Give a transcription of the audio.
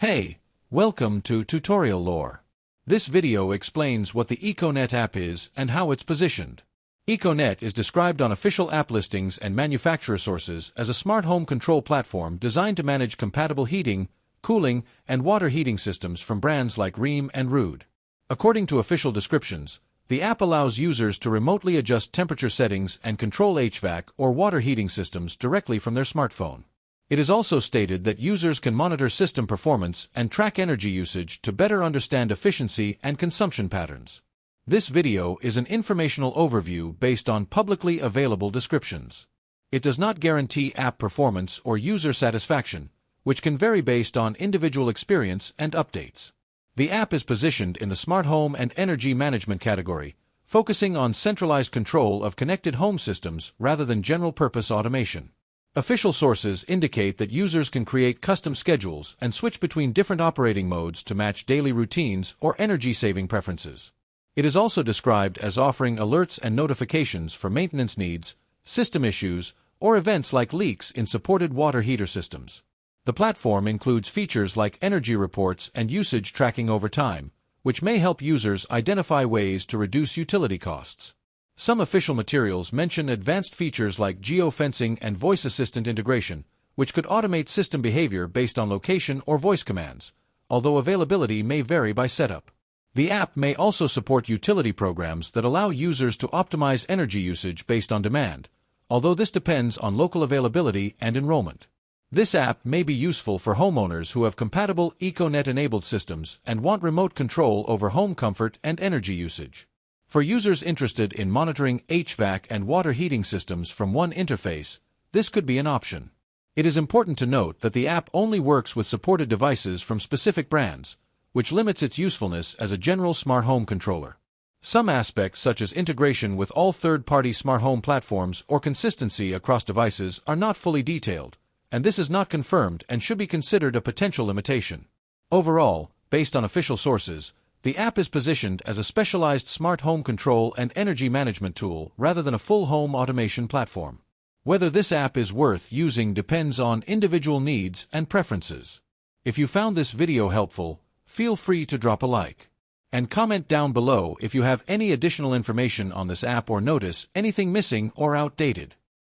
Hey, welcome to Tutorial Lore. This video explains what the EcoNet app is and how it's positioned. EcoNet is described on official app listings and manufacturer sources as a smart home control platform designed to manage compatible heating, cooling, and water heating systems from brands like Rheem and Ruud. According to official descriptions, the app allows users to remotely adjust temperature settings and control HVAC or water heating systems directly from their smartphone. It is also stated that users can monitor system performance and track energy usage to better understand efficiency and consumption patterns. This video is an informational overview based on publicly available descriptions. It does not guarantee app performance or user satisfaction, which can vary based on individual experience and updates. The app is positioned in the smart home and energy management category, focusing on centralized control of connected home systems rather than general-purpose automation. Official sources indicate that users can create custom schedules and switch between different operating modes to match daily routines or energy-saving preferences. It is also described as offering alerts and notifications for maintenance needs, system issues, or events like leaks in supported water heater systems. The platform includes features like energy reports and usage tracking over time, which may help users identify ways to reduce utility costs. Some official materials mention advanced features like geofencing and voice assistant integration, which could automate system behavior based on location or voice commands, although availability may vary by setup. The app may also support utility programs that allow users to optimize energy usage based on demand, although this depends on local availability and enrollment. This app may be useful for homeowners who have compatible EcoNet-enabled systems and want remote control over home comfort and energy usage. For users interested in monitoring HVAC and water heating systems from one interface, this could be an option. It is important to note that the app only works with supported devices from specific brands, which limits its usefulness as a general smart home controller. Some aspects such as integration with all third-party smart home platforms or consistency across devices are not fully detailed, and this is not confirmed and should be considered a potential limitation. Overall, based on official sources, the app is positioned as a specialized smart home control and energy management tool rather than a full home automation platform. Whether this app is worth using depends on individual needs and preferences. If you found this video helpful, feel free to drop a like. And comment down below if you have any additional information on this app or notice anything missing or outdated.